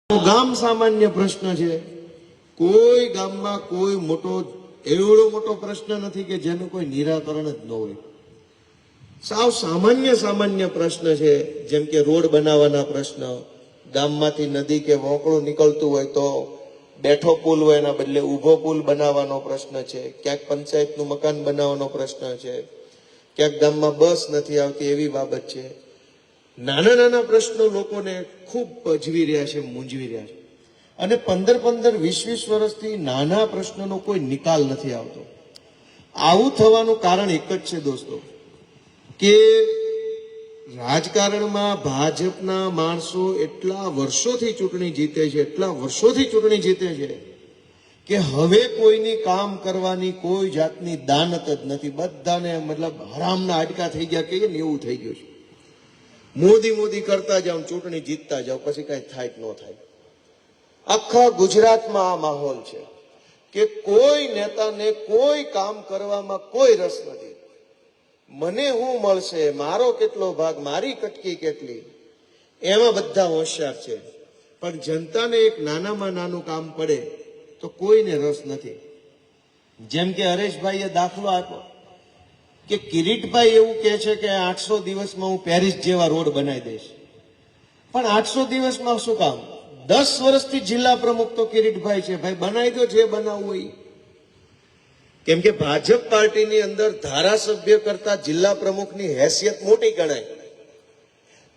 ગામ સામાન્ય પ્રશ્ન છે. કોઈ ગામમાં કોઈ મોટો એવડો મોટો પ્રશ્ન નથી કે જેનું કોઈ નિરાકરણ જ ન હોય. સાવ સામાન્ય પ્રશ્ન છે. જેમ કે રોડ બનાવવાના પ્રશ્ન, ગામમાંથી નદી કે વોંકળું નીકળતું હોય તો બેઠો પુલ હોય એના બદલે ઊભો પુલ બનાવવાનો પ્રશ્ન છે. ક્યાંક પંચાયતનું મકાન બનાવવાનો પ્રશ્ન છે. ક્યાંક ગામમાં બસ નથી આવતી એવી બાબત છે. નાના પ્રશ્નો લોકોને ખૂબ પજવી રહ્યા છે, મૂંઝવી રહ્યા છે. અને 15-15, 20-20 વર્ષથી નાના પ્રશ્નોનો કોઈ નિકાલ નથી આવતો. આવું થવાનું કારણ એક જ છે દોસ્તો, કે રાજકારણમાં ભાજપના માણસો એટલા વર્ષોથી ચૂંટણી જીતે છે કે હવે કોઈની કામ કરવાની કોઈ જાતની દાનત જ નથી. બધાને મતલબ હરામના હાડકા થઈ ગયા કે એવું થઈ ગયું છે. મોદી કરતા જાઓ, ચૂંટણી જીતતા જાઓ, પછી કઈ થાય કે ન થાય. આખા ગુજરાતમાં આ માહોલ છે કે કોઈ નેતાને કોઈ કામ કરવામાં કોઈ રસ નથી. મને શું મળશે, મારો કેટલો ભાગ, મારી કટકી કેટલી, એમાં બધા હોશિયાર છે. પણ જનતાને એક નાનામાં નાનું કામ પડે તો કોઈને રસ નથી. જેમ કે હરેશભાઈએ દાખલો આપ્યો કે કિરીટભાઈ એવું કહે છે કે 800 દિવસમાં હું પેરિસ જેવા રોડ બનાવી દઈશ. પણ 800 દિવસમાં શું કામ? 10 વર્ષથી જિલ્લા પ્રમુખ તો કિરીટભાઈ છે. ભાઈ બનાવી દો જે બનાવવું હોય. કેમ કે ભાજપ પાર્ટીની અંદર ધારાસભ્ય કરતા જિલ્લા પ્રમુખની હેસિયત મોટી ગણાય.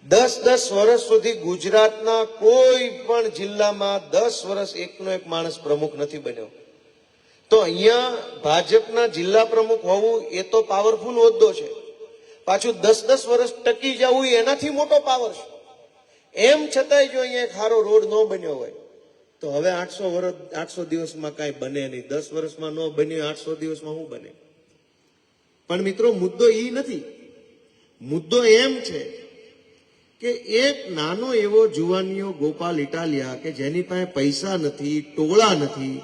10 વર્ષ સુધી ગુજરાતના કોઈ પણ જિલ્લામાં 10 વર્ષ એકનો એક માણસ પ્રમુખ નથી બન્યો. તો અહીંયા ભાજપના જિલ્લા પ્રમુખ હોવું એ તો પાવરફુલ હોદ્દો છે. પાછું 10 વર્ષ ટકી જવું એનાથી મોટો પાવર છે. એમ છતાંય જો અહીંયા એક સારો રોડ ન બન્યો હોય તો હવે 800 દિવસમાં કાંઈ બને નહીં. 10 વર્ષમાં ન બન્યો, 800 દિવસમાં શું બને? પણ મિત્રો, મુદ્દો એ નથી. મુદ્દો એમ છે કે એક નાનો એવો જુવાનીઓ ગોપાલ ઇટાલિયા કે જેની પાસે પૈસા નથી, ટોળા નથી,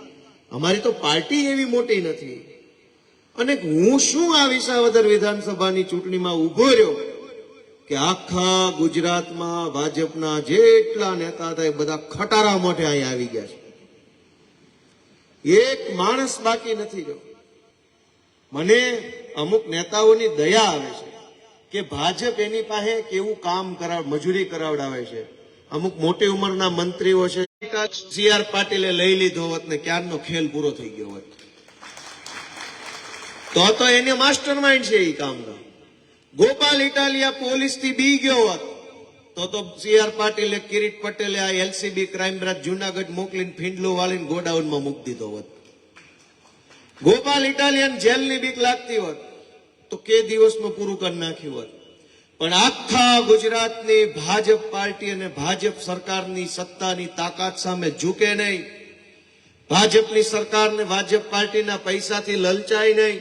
અમારી તો પાર્ટી એવી મોટી નથી, અને હું શું આ વિસાવદર વિધાનસભાની ચૂંટણીમાં ઉભો રહ્યો કે આખા ગુજરાતમાં ભાજપના જેટલા નેતા હતા એ બધા ખટારા મોઢે અહીં આવી ગયા છે. એક માણસ બાકી નથી રહ્યો. મને અમુક નેતાઓની દયા આવે છે કે ભાજપ એની પાસે કેવું કામ મજૂરી કરાવડાવે છે. અમુક મોટી ઉંમરના મંત્રીઓ છે, CR પાટીલે લઈ લીધો હોત ને ક્યારનો ખેલ પૂરો થઈ ગયો હોત તો એને માસ્ટર માઇન્ડ છે એ કામનો. ગોપાલ ઇટાલિયા પોલીસથી બી ગયો હોત તો CR પાટીલે, કિરીટ પટેલે આ LCB ક્રાઇમ બ્રાન્ચ જુનાગઢ મોકલીને ફીંડલું વાળીને ગોડાઉનમાં મૂકી દીધો હોત. ગોપાલ ઇટાલિયાને જેલની બીક લાગતી હોત તો કે દિવસમાં પૂરું કરી નાખ્યું હોત. પણ આખા ગુજરાતની ભાજપ પાર્ટી અને ભાજપ સરકારની સત્તાની તાકાત સામે ઝૂકે નહીં. ભાજપની સરકારને ભાજપ પાર્ટીના પૈસાથી લલચાય નહીં.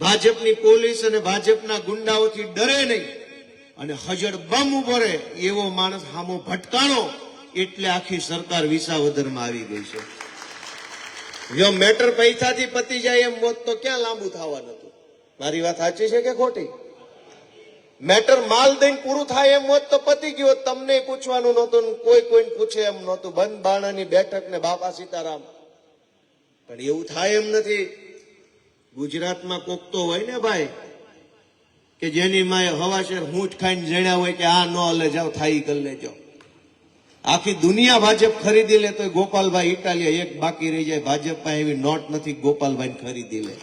ભાજપની પોલીસ અને ભાજપના ગુંડાઓથી ડરે નહીં. અને હજડ બમ ઉભો રહે એવો માણસ સામો ભટકાણો એટલે આખી સરકાર વિસાવદરમાં આવી ગઈ છે. જો મેટર પૈસાથી પતી જાય એમ હોત તો ક્યાં લાંબુ થવાનું હતું? મારી વાત સાચી છે કે ખોટી? મેટર માલ દઈને પૂરું થાય એમ હોત તો પતી ગયું. તમને પૂછવાનું નહોતું, કોઈને પૂછે એમ નહોતું. બંધ બાણાની બેઠક ને બાપા સીતારામ. પણ એવું થાય એમ નથી. ગુજરાતમાં કોક તો હોય ને ભાઈ કે જેની માએ હવાશેર હૂંટ ખાઈને જણ્યા હોય કે આ ન હલે, જાઓ થાઈ કરી લેજો. આખી દુનિયા ભાજપ ખરીદી લે તો ગોપાલભાઈ ઇટાલિયા એક બાકી રહી જાય. ભાજપ પાસે એવી નોટ નથી ગોપાલભાઈ ખરીદી લે.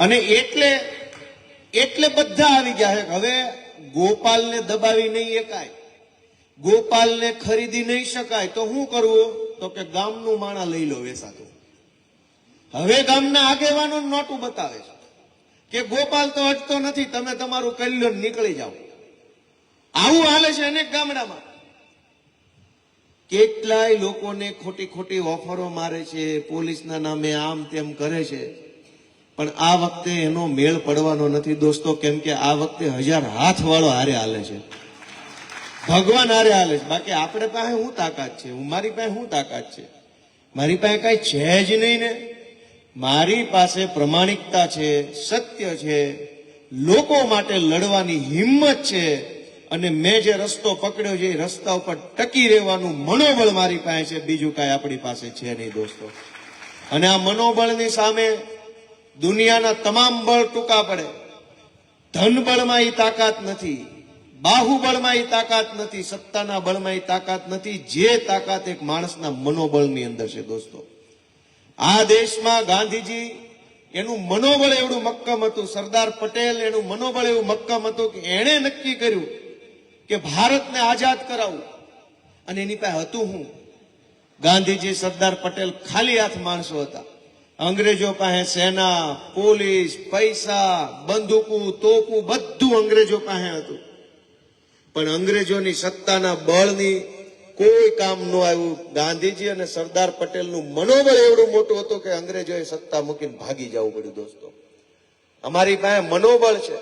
અને એટલે બધા આવી ગયા છે. હવે ગોપાલને દબાવી નહીં એકાય, ગોપાલને ખરીદી નહીં શકાય તો શું કરવું? તો કે ગામનું માણા લઈ લો વેસાતું. હવે ગામના આગેવાનો નોટું બતાવે છે કે ગોપાલ તો અટતો નથી, તમે તમારું કરી લો, નીકળી જાઓ. આવું હાલે છે અનેક ગામડામાં. કેટલાય લોકોને ખોટી ઓફરો મારે છે, પોલીસના નામે આમ તેમ કરે છે. પણ આ વખતે એનો મેળ પડવાનો નથી દોસ્તો. કેમ કે આ વખતે 1000 હાથ વાળો હારે હાલે છે, ભગવાન હારે હાલે છે. બાકી આપણે પાસે શું તાકાત છે? મારી પાસે શું તાકાત છે? મારી પાસે કઈ છે જ નહીં ને. મારી પાસે પ્રમાણિકતા છે, સત્ય છે, લોકો માટે લડવાની હિંમત છે, અને મેં જે રસ્તો પકડ્યો છે એ રસ્તા ઉપર ટકી રહેવાનું મનોબળ મારી પાસે છે, બીજું કાંઈ આપણી પાસે છે નહીં દોસ્તો. અને આ મનોબળની સામે દુનિયાના તમામ બળ ટૂંકા પડે. ધનબળમાં એ તાકાત નથી, બાહુબળમાં એ તાકાત નથી, સત્તાના બળમાં એ તાકાત નથી. જે તાકાત એક માણસના મનોબળની અંદર છે દોસ્તો. આ દેશમાં ગાંધીજી એનું મનોબળ એવડું મક્કમ હતું, સરદાર પટેલ એનું મનોબળ એવું મક્કમ હતું કે એણે નક્કી કર્યું કે ભારતને આઝાદ કરાવવું. અને એની પાસે હતું હું? ગાંધીજી, સરદાર પટેલ ખાલી હાથ માણસો હતા. અંગ્રેજો પાસે સેના, પોલીસ, પૈસા, બંદૂકો, તોપું બધું અંગ્રેજો પાસે હતું. પણ અંગ્રેજોની સત્તાના બળની કોઈ કામ ન આવ્યું. ગાંધીજી અને સરદાર પટેલનું મનોબળ એવડું મોટું હતું કે અંગ્રેજોએ સત્તા મૂકીને ભાગી જવું પડ્યું દોસ્તો. અમારી પાસે મનોબળ છે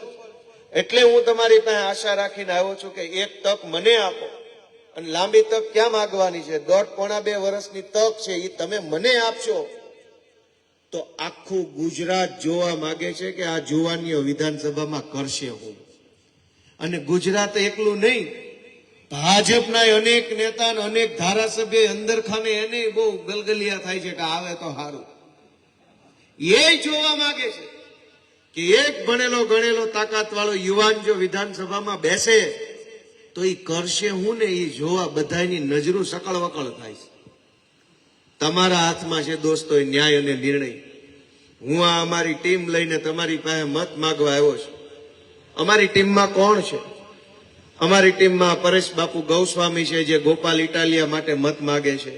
એટલે હું તમારી પાસે આશા રાખીને આવ્યો છું કે એક તક મને આપો. અને લાંબી તક ક્યાં માંગવાની છે? 1.5-2 વર્ષની તક છે, એ તમે મને આપશો તો આખું ગુજરાત જોવા માંગે છે કે આ જુવાનીઓ વિધાનસભામાં કરશે હું. અને ગુજરાત એકલું નહીં, ભાજપના અનેક નેતા અને અનેક ધારાસભ્ય અંદર ખાને એને બહુ ગલગલિયા થાય છે કે આવે તો સારું. એ જોવા માંગે છે કે એક ભણેલો ગણેલો તાકાત વાળો યુવાન જો વિધાનસભામાં બેસે તો એ કરશે હું ને એ જોવા બધાની નજરો સકળ વકળ થાય છે. તમારા હાથમાં છે દોસ્તો એ ન્યાય અને નિર્ણય. હું આ અમારી ટીમ લઈને તમારી પાસે મત માંગવા આવ્યો છું. અમારી ટીમમાં કોણ છે? અમારી ટીમમાં પરેશ બાપુ ગૌસ્વામી છે જે ગોપાલ ઇટાલિયા માટે મત માગે છે.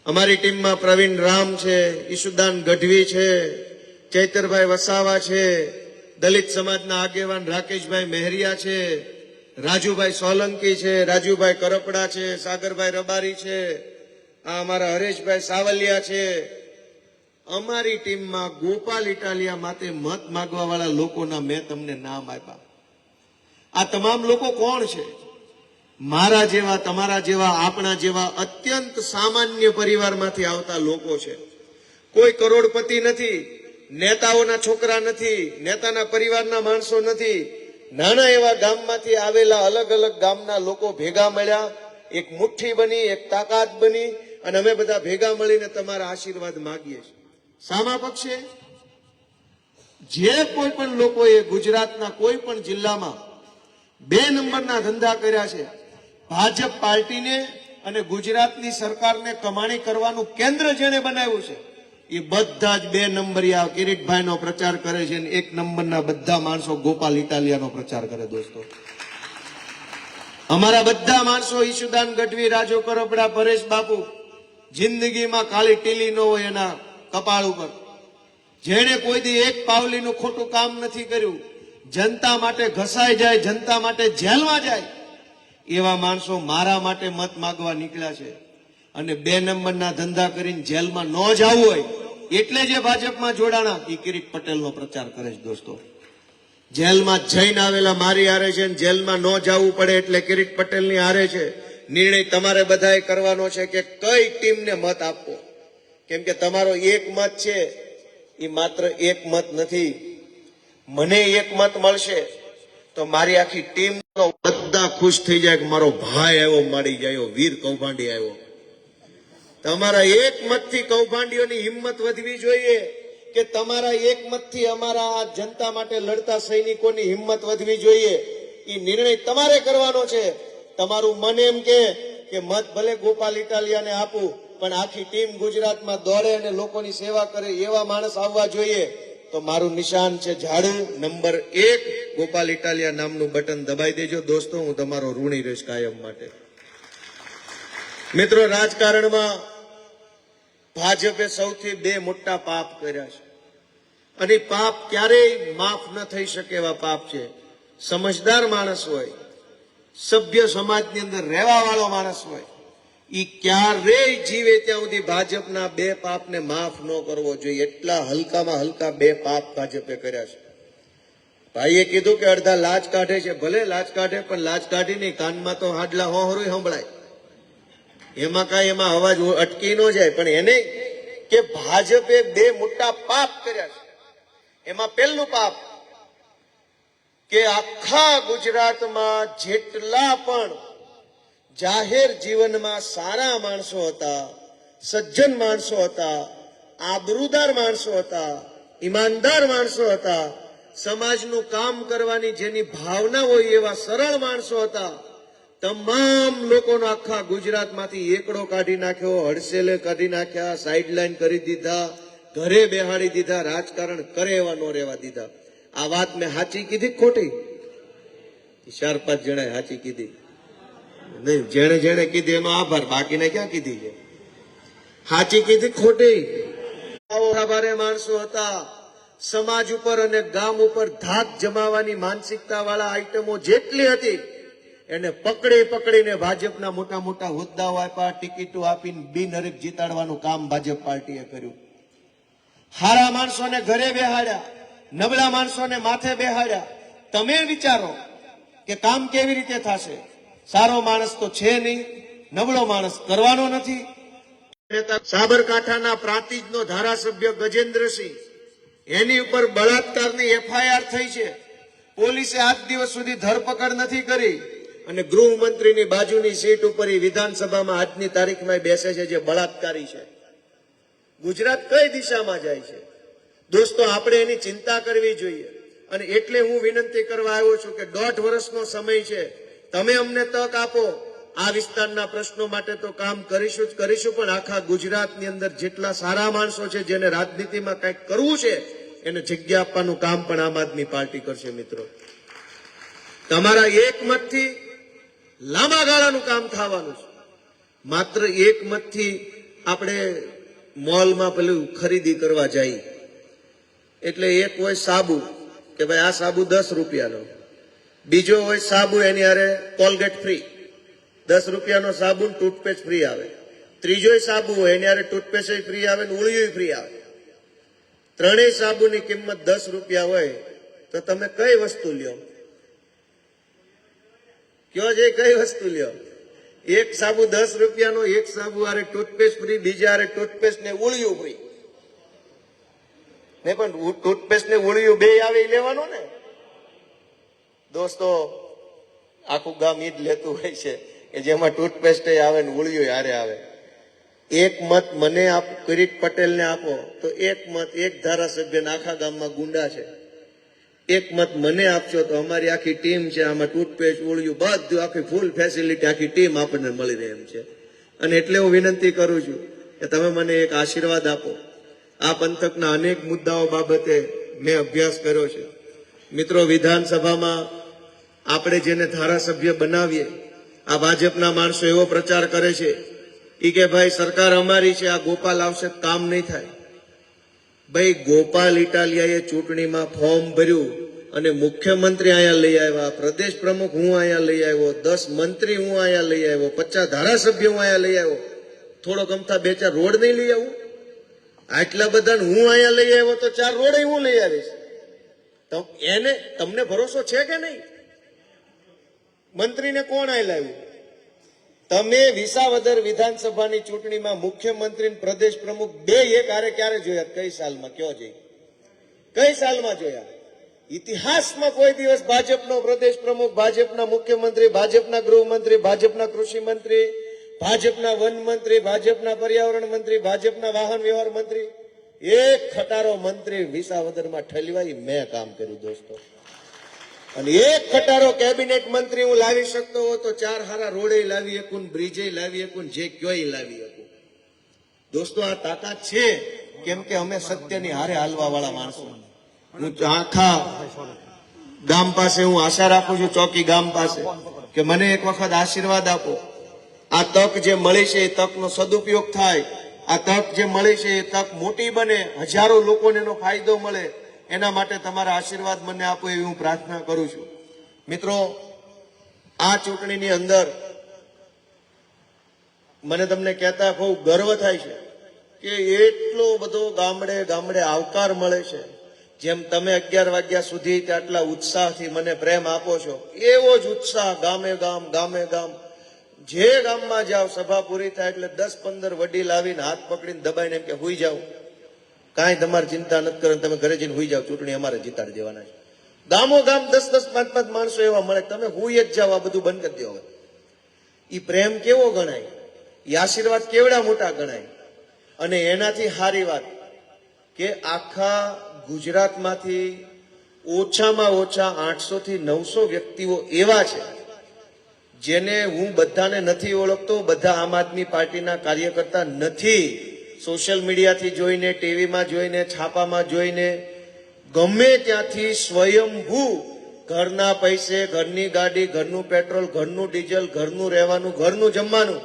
અમારી ટીમમાં પ્રવીણ રામ છે, ઈશુદાન ગઢવી છે, ચૈતરભાઈ વસાવા છે, દલિત સમાજના આગેવાન રાકેશભાઈ મહેરિયા છે, રાજુભાઈ સોલંકી છે, રાજુભાઈ કરપડા છે, સાગરભાઈ રબારી છે, આ અમારા હરેશભાઈ સાવલિયા છે. અમારી ટીમમાં ગોપાલ ઇટાલિયા માટે મત માંગવા વાળા લોકોના મેં તમને નામ આપ્યા. આ તમામ લોકો કોણ છે? મારા જેવા, તમારા જેવા, આપણા જેવા અત્યંત સામાન્ય પરિવારમાંથી આવતા લોકો છે. કોઈ કરોડપતિ નથી, નેતાઓના છોકરા નથી, નેતાના પરિવારના માણસો નથી. નાના એવા ગામમાંથી આવેલા અલગ અલગ ગામના લોકો ભેગા મળ્યા, એક મુઠ્ઠી બની, એક તાકાત બની અને અમે બધા ભેગા મળીને તમારા આશીર્વાદ માગીએ છીએ. સામા પક્ષે જે કોઈ પણ લોકોએ ગુજરાતના કોઈ પણ જિલ્લામાં 2 નંબરના ધંધા કર્યા છે, ભાજપ પાર્ટીને અને ગુજરાતની સરકારને કમાણી કરવાનું કેન્દ્ર જેને બનાવ્યું છે, એ બધા જ 2 નંબરિયા કિરીટભાઈનો પ્રચાર કરે છે અને 1 નંબરના બધા માણસો ગોપાલ ઇટાલિયાનો પ્રચાર કરે દોસ્તો. અમારા બધા માણસો ઈશુદાન ગઢવી, રાજુ કરપડા, પરેશ બાપુ જિંદગીમાં કાળી ટીલી ન હોય એના કપાળ ઉપર, જેને કોઈ દી એક પાવલીનું ખોટું કામ નથી કર્યું, જનતા માટે ઘસાઈ જાય, જનતા માટે જેલમાં જાય, એવા માણસો મારા માટે મત માંગવા નીકળ્યા છે. અને 2 નંબરના ધંધા કરીને જેલમાં ન જવું હોય એટલે જે ભાજપમાં જોડાણા એ કિરીટ પટેલનો પ્રચાર કરે છે દોસ્તો. જેલમાં જઈને આવેલા મારી હારે છે, જેલમાં ન જવું પડે એટલે કિરીટ પટેલની હારે છે. નિર્ણય તમારે બધાએ કરવાનો છે કે કઈ ટીમને મત આપવો. કેમ કે તમારો એક મત છે એ માત્ર એક મત નથી. મને એક મત મળશે તો મારી આખી ટીમ બધા ખુશ થઈ જાય કે મારો ભાઈ આવ્યો, મારી જાય વીર કૌભાંડી આવ્યો. તમારા એક મતથી કૌભાંડીઓની હિંમત વધવી જોઈએ કે તમારા એક મતથી અમારા આ જનતા માટે લડતા સૈનિકોની હિંમત વધવી જોઈએ. એ નિર્ણય તમારે કરવાનો છે. તમારું મન એમ કે મત ભલે ગોપાલ ઇટાલિયાને આપું પણ આખી ટીમ ગુજરાતમાં દોડે અને લોકોની સેવા કરે એવા માણસ આવવા જોઈએ તો મારું નિશાન છે ઝાડુ, નંબર 1 ગોપાલ ઇટાલિયા નામનું બટન દબાઈ દેજો દોસ્તો. હું તમારો ઋણી રહીશ કાયમ માટે. મિત્રો, રાજકારણમાં ભાજપે સૌથી 2 મોટા પાપ કર્યા છે અને પાપ ક્યારેય માફ ન થઈ શકે એવા પાપ છે. સમજદાર માણસ હોય, સભ્ય સમાજની અંદર રહેવા વાળો માણસ હોય, એ ક્યારેય જીવે ત્યાં સુધી ભાજપના 2 પાપને માફ ન કરવો જોઈએ. એટલા હલકામાં હલકા 2 પાપ ભાજપે કર્યા છે. ભાઈએ કીધું કે અડધા લાજ કાઢે છે. ભલે લાજ કાઢે પણ લાજ કાઢી નહીં, કાનમાં તો હાડલા હોહરું સંભળાય, એમાં કાંઈ એમાં અવાજ અટકી ન જાય. પણ એને કે ભાજપે 2 મોટા પાપ કર્યા છે. એમાં પહેલું પાપ કે આખા ગુજરાતમાં જેટલા પણ જાહેર જીવનમાં સારા માણસો હતા, સજ્જન માણસો હતા, આબરૂદાર માણસો હતા, ઈમાનદાર માણસો હતા, સમાજનું કામ કરવાની જેની ભાવના હોય એવા સરળ માણસો હતા, તમામ લોકોનો આખા ગુજરાતમાંથી એકડો કાઢી નાખ્યો, હડસેલે કાઢી નાખ્યા, સાઇડલાઈન કરી દીધા, ઘરે બેહાડી દીધા, રાજકારણ કરે એવા નો રહેવા દીધા. આ વાત મેં સાચી કીધી ખોટી? 4-5 જણાએ સાચી કીધી. નહીં, જેણે જેણે કીધી એનો આભાર, બાકીને ક્યાં કીધી છે? સાચી કીધી ખોટી? ભારે માણસો હતા, સમાજ ઉપર અને ગામ ઉપર ધાક જમાવાની માનસિકતા વાળા આઈટમો જેટલી હતી એને પકડી પકડીને ભાજપના મોટા મોટા હોદ્દાઓ આપ્યા, ટિકિટો આપીને બિનહરીફ જીતાડવાનું કામ ભાજપ પાર્ટીએ કર્યું. હારા માણસોને ઘરે બેહાડ્યા, નબળા માણસોને માથે બેહાડ્યા. તમે વિચારો કે કામ કેવી રીતે થશે? સારો માણસ તો છે નહીં, નબળો માણસ કરવાનો નથી. સાબરકાંઠાના પ્રાંતિજનો ધારાસભ્ય ગજેન્દ્રસિંહ, એની ઉપર બળાત્કારની એફઆઈઆર થઈ છે. પોલીસે આજ દિવસ સુધી ધરપકડ નથી કરી અને ગૃહમંત્રીની બાજુની સીટ ઉપર વિધાનસભામાં આજની તારીખમાં બેસે છે જે બળાત્કારી છે. ગુજરાત કઈ દિશામાં જાય છે? દોસ્તો, આપણે એની ચિંતા કરવી જોઈએ. અને એટલે હું વિનંતી કરવા આવ્યો છું કે 1.5 વર્ષનો સમય છે, તમે અમને તક આપો. આ વિસ્તારના પ્રશ્નો માટે તો કામ કરીશું જ કરીશું, પણ આખા ગુજરાતની અંદર જેટલા સારા માણસો છે જેને રાજનીતિમાં કંઈક કરવું છે એને જગ્યા આપવાનું કામ પણ આમ આદમી પાર્ટી કરશે. મિત્રો, તમારા એક મતથી લાંબા ગાળાનું કામ થવાનું છે. માત્ર એક મતથી આપણે મોલમાં પેલું ખરીદી કરવા જઈએ એટલે એક હોય સાબુ કે ભાઈ આ સાબુ 10 રૂપિયાનો, બીજો હોય સાબુ એની હારે કોલગેટ ફ્રી, 10 રૂપિયાનો સાબુ ટૂથપેસ્ટ ફ્રી આવે, ત્રીજો સાબુ હોય એની હારે ટૂથપેસ્ટ ફ્રી આવે ને ઉળિયું ફ્રી આવે. ત્રણેય સાબુની કિંમત 10 રૂપિયા હોય તો તમે કઈ વસ્તુ લ્યો? કયો છે કઈ વસ્તુ લ્યો? એક સાબુ 10 રૂપિયાનો, એક સાબુ હારે ટૂથપેસ્ટ ફ્રી, બીજા હારે ટૂથપેસ્ટ ને ઉળિયું ફ્રી. નહીં પણ ટૂથપેસ્ટ ને ઉળિયું બે આવે એ લેવાનું ને. દોસ્તો, આખું ગામ ઈ જ લેતું હોય છે કે જેમાં ટૂથપેસ્ટ આવે ને ઉળિયું હારે આવે. એક મત મને આપો, કિરીટ પટેલને આપો તો એક મત એક ધારાસભ્યના આખા ગામમાં ગુંડા છે. એક મત મને આપશો તો અમારી આખી ટીમ છે, આમાં ટૂથપેસ્ટ ઉળિયું બધું આખી ફૂલ ફેસિલિટી આખી ટીમ આપણને મળી રહે એમ છે. અને એટલે હું વિનંતી કરું છું કે તમે મને એક આશીર્વાદ આપો. આ પંથકના અનેક મુદ્દાઓ બાબતે મેં અભ્યાસ કર્યો છે. મિત્રો, વિધાનસભામાં આપણે જેને ધારાસભ્ય બનાવીએ, આ ભાજપના માણસો એવો પ્રચાર કરે છે ઈ કે ભાઈ સરકાર અમારી છે, આ ગોપાલ આવશે કામ નહીં થાય. ભાઈ, ગોપાલ ઇટાલિયાએ ચૂંટણીમાં ફોર્મ ભર્યું અને મુખ્યમંત્રી અહીંયા લઈ આવ્યા, પ્રદેશ પ્રમુખ હું અહીંયા લઈ આવ્યો, 10 મંત્રી હું અહીંયા લઈ આવ્યો, 50 ધારાસભ્ય હું અહીંયા લઈ આવ્યો. થોડો ગમતા 2-4 રોડ નહીં લઈ આવું? આટલા બધા હું અહીંયા લઈ આવ્યો તો 4 રોડ હું લઈ આવીશ. એને તમને ભરોસો છે કે નહીં? મંત્રીને કોણ આઈ લાવ્યું? તમે વિસાવદર વિધાનસભાની ચૂંટણીમાં મુખ્યમંત્રી પ્રદેશ પ્રમુખ બે એક હારે ક્યારે જોયા? કઈ સાલમાં? કયો જઈ? કઈ સાલમાં જોયા? ઇતિહાસમાં કોઈ દિવસ ભાજપનો પ્રદેશ પ્રમુખ, ભાજપના મુખ્યમંત્રી, ભાજપના ગૃહમંત્રી, ભાજપના કૃષિ મંત્રી, ભાજપના વન મંત્રી, ભાજપના પર્યાવરણ મંત્રી, ભાજપના વાહન વ્યવહાર મંત્રી, એક ખટારો મંત્રી વિસાવદરમાં ઠલવાઈ મેં કામ કર્યું દોસ્તો. અને એક ખટારો કેબિનેટ મંત્રી હું લાવી શકતો હોઉં તો 4 હારા રોડે લાવી શકું, બ્રિજે લાવી શકું, જે ક્યોય લાવી શકું. દોસ્તો, આ તાકાત છે કેમ કે અમે સત્યની હારે હાલવા વાળા માણસો. હું આખા ગામ પાસે હું આશા રાખું છું, ચોકી ગામ પાસે, કે મને એક વખત આશીર્વાદ આપો. આ તક જે મળી છે એ તકનો સદુપયોગ થાય. આ તક જે મળી છે એ તક મોટી બને, હજારો લોકોને એનો ફાયદો મળે. એના માટે તમારા આશીર્વાદ મને આપો એવી હું પ્રાર્થના કરું છું. મિત્રો, આ ચૂંટણીની અંદર મને તમને કહેતા ખૂબ ગર્વ થાય છે કે એટલો બધો ગામડે ગામડે આવકાર મળે છે. જેમ તમે 11 વાગ્યા સુધી આટલા ઉત્સાહથી મને પ્રેમ આપો છો, એવો જ ઉત્સાહ ગામે ગામ ગામે ગામ, જે ગામમાં જાઓ સભા પૂરી થાય એટલે 10-15 વડીલ આવીને હાથ પકડીને દબાઈને એમ કે હુઈ જાઓ, કાંઈ તમારી ચિંતા નથી કરવાની, તમે ઘરે જઈને હુઈ જાઓ, ચૂંટણી અમારે જીતાડી દેવાના છે. ગામો ગામ 10-10, 5-5 માણસો એવા મળે, તમે હુઈ જ જાઓ, આ બધું બંધ કરી દો. હવે ઈ પ્રેમ કેવો ગણાય, ઈ આશીર્વાદ કેવડા મોટા ગણાય. અને એનાથી સારી વાત કે આખા ગુજરાતમાંથી ઓછામાં ઓછા 800 થી 900 વ્યક્તિઓ એવા છે જેને હું બધાને નથી ઓળખતો, બધા આમ આદમી પાર્ટીના કાર્યકર્તા નથી. સોશિયલ મીડિયાથી જોઈને, ટીવીમાં જોઈને, છાપામાં જોઈને, ગમે ત્યાંથી સ્વયંભૂ ઘરના પૈસે, ઘરની ગાડી, ઘરનું પેટ્રોલ, ઘરનું ડીઝલ, ઘરનું રહેવાનું, ઘરનું જમવાનું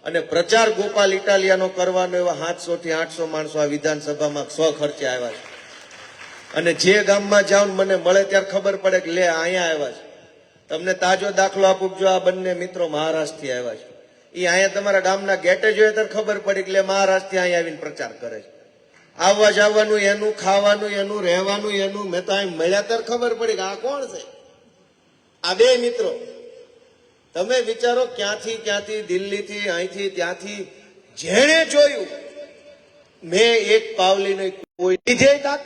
અને પ્રચાર ગોપાલ ઇટાલિયાનો કરવાનો એવા 700 થી 800 માણસો આ વિધાનસભામાં સ્વખર્ચે આવ્યા છે. અને જે ગામમાં જાઉં મને મળે ત્યારે ખબર પડે કે લે અહીંયા આવ્યા છે. તમને તાજો દાખલો આપું, જો આ બંને મિત્રો મહારાષ્ટ્રથી આવ્યા છે, એ અહીંયા તમારા ગામના ગેટે જોઈએ ત્યારે ખબર પડી કે લે મહારાષ્ટ્રથી અહીંયા આવીને પ્રચાર કરે છે. આવવા જવાનું એનું, ખાવાનું એનું, રહેવાનું એનું. મેં તો અહીં મળ્યા ત્યારે ખબર પડી કે આ કોણ છે, આ બે મિત્રો. તમે વિચારો ક્યાંથી ક્યાંથી, દિલ્હીથી, અહીંથી ત્યાંથી, જેણે જોયું મેં એક પાવલી નહીં કોઈ લીધે તાક.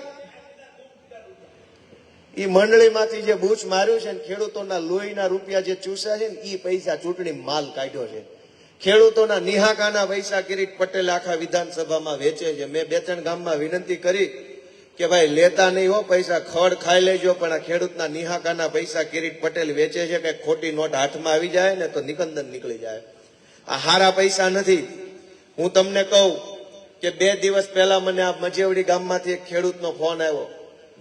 ઈ મંડળીમાંથી જે બૂચ માર્યું છે ને, ખેડૂતોના લોહીના રૂપિયા જે ચૂસ્યા છે ને, ઈ પૈસા ચૂંટણી માલ કાઢ્યો છે. ખેડૂતોના નિહાકાના પૈસા કિરીટ પટેલ આખા વિધાનસભામાં વેચે છે. મેં 2-3 ગામમાં વિનંતી કરી કે ભાઈ લેતા નહીં હો પૈસા, ખડ ખાઈ લેજો, પણ આ ખેડૂતના નિહાકાના પૈસા કિરીટ પટેલ વેચે છે કે ખોટી નોટ હાથમાં આવી જાય ને તો નિકંદન નીકળી જાય. આ હારા પૈસા નથી. હું તમને કહું કે 2 દિવસ પહેલા મને આ મજેવડી ગામમાંથી એક ખેડૂતનો ફોન આવ્યો.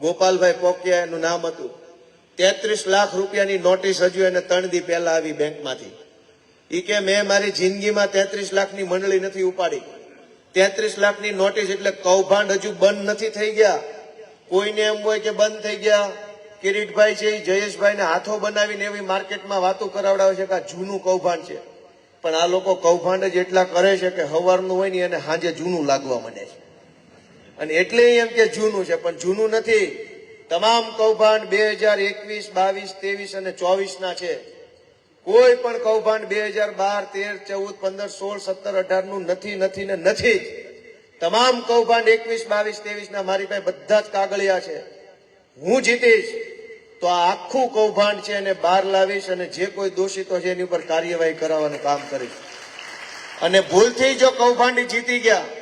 ગોપાલભાઈ પોકિયા એનું નામ હતું. 33 લાખ રૂપિયાની નોટિસ હજુ એને 3 દી પહેલા આવી બેંકમાંથી. ઈ કે મેં મારી જિંદગીમાં 33 લાખની મંડળી નથી ઉપાડી. 33 લાખની નોટિસ એટલે કૌભાંડ હજુ બંધ નથી થઈ ગયા. કોઈને એમ હોય કે બંધ થઈ ગયા. કિરીટભાઈ છે, જયેશભાઈને હાથો બનાવીને એવી માર્કેટમાં વાતો કરાવડાવે છે કે આ જૂનું કૌભાંડ છે. પણ આ લોકો કૌભાંડ જ એટલા કરે છે કે સવારનું હોય ને એને સાંજે જૂનું લાગવા માંડે છે. અને એટલે એમ કે જૂનું છે, પણ જૂનું નથી. તમામ કૌભાંડ 2021, 22, 23 અને 24 ના છે. કોઈ પણ કૌભાંડ 2012, 13, 14, 15, 16, 17, 18 નું નથી, નથી ને નથી જ. તમામ કૌભાંડ 21, 22, 23 ના મારી પાસે બધા જ કાગળિયા છે. હું જીતીશ તો આ આખું કૌભાંડ છે એને બહાર લાવીશ અને જે કોઈ દોષિતો છે એની ઉપર કાર્યવાહી કરાવવાનું કામ કરીશ. અને ભૂલથી જો કૌભાંડી જીતી ગયા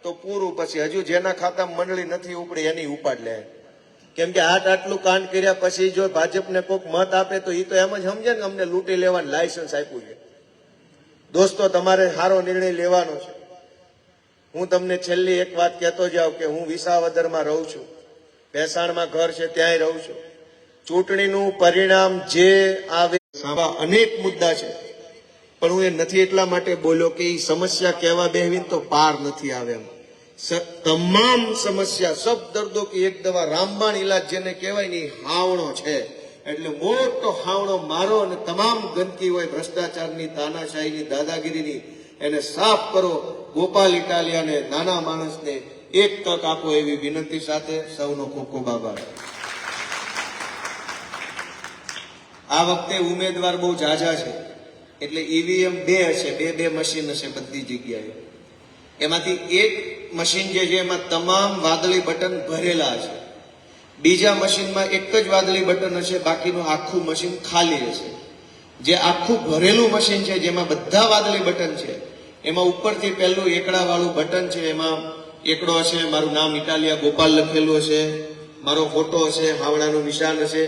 તો પૂરું. પછી હજુ જેના ખાતામાં મંડળી નથી ઉપડી એની ઉપાડ લે. કેમ કે આટલું કાંડ કર્યા પછી જો ભાજપને કોઈક મત આપે તો એ તો એમ જ સમજે ને અમને લૂંટી લેવાનું લાયસન્સ આપ્યું છે. દોસ્તો, તમારે સારો નિર્ણય લેવાનો છે. હું તમને છેલ્લી એક વાત કહેતો જાઉં કે હું વિસાવદરમાં રહું છું, ભેસાણમાં ઘર છે ત્યાંય રહું છું. ચૂંટણીનું પરિણામ જે આવે, અનેક મુદ્દા છે, પણ હું એ નથી એટલા માટે બોલ્યો કે એ સમસ્યા કહેવા બેહવીને તો પાર નથી આવે એમ. તમામ સમસ્યા, સબ દર્દો કી એક દવા, રામબાણ ઈલાજ જેને કહેવાય ને હાવણો છે. એટલે મોટો હાવણો મારો અને તમામ ગંદકી હોય ભ્રષ્ટાચારની, તાનાશાહીની, દાદાગીરીની, એને સાફ કરો. ગોપાલ ઇટાલિયાને, નાના માણસને એક તક આપો એવી વિનંતી સાથે સૌનો ખૂબ ખૂબ આભાર. આ વખતે ઉમેદવાર બહુ ઝાઝા છે એટલે ઈવીએમ 2 હશે, 2 મશીન હશે બધી જગ્યાએ. એમાંથી એક મશીન જે છે એમાં તમામ વાદળી બટન ભરેલા હશે. બીજા મશીનમાં એક જ વાદળી બટન હશે, બાકીનું આખું મશીન ખાલી હશે. જે આખું ભરેલું મશીન છે જેમાં બધા વાદળી બટન છે એમાં ઉપરથી પહેલું એકડા વાળું બટન છે, એમાં એકડો હશે, મારું નામ ઇટાલિયા ગોપાલ લખેલું હશે, મારો ફોટો હશે, હાવડાનું નિશાન હશે.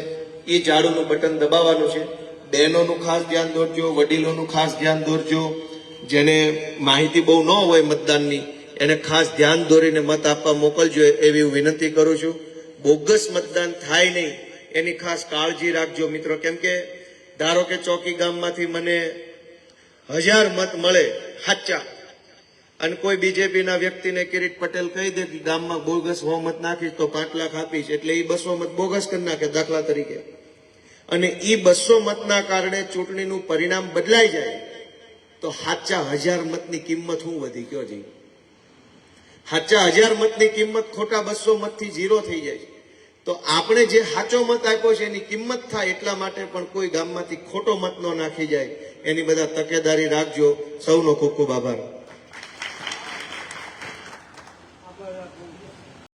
એ ઝાડુનું બટન દબાવવાનું છે. બહેનોનું ખાસ ધ્યાન દોરજો, વડીલોનું ખાસ ધ્યાન દોરજો. જેને માહિતી બહુ ન હોય મતદાનની એને ખાસ ધ્યાન દોરીને મત આપવા મોકલજો એવી હું વિનંતી કરું છું. બોગસ મતદાન થાય નહીં એની ખાસ કાળજી રાખજો મિત્રો. કેમ કે ધારો કે ચોકી ગામમાંથી મને 1000 મત મળે સાચા, અને કોઈ બીજેપીના વ્યક્તિને કિરીટ પટેલ કહી દે કે ગામમાં બોગસ 100 મત નાખીશ તો 5 લાખ આપીશ, એટલે એ 200 મત બોગસ કરી નાખે દાખલા તરીકે. અને એ 200 મતના કારણે ચૂંટણીનું પરિણામ બદલાઈ જાય તો સાચા 1000 મતની કિંમત શું વધી ગયો છે? સાચા 1000 મતની કિંમત ખોટા 200 મતથી 0 થઈ જાય છે. તો આપણે જે સાચો મત આપ્યો છે એની કિંમત થાય એટલા માટે પણ કોઈ ગામમાંથી ખોટો મત ન નાખી જાય એની બધા તકેદારી રાખજો. સૌનો ખૂબ ખૂબ આભાર.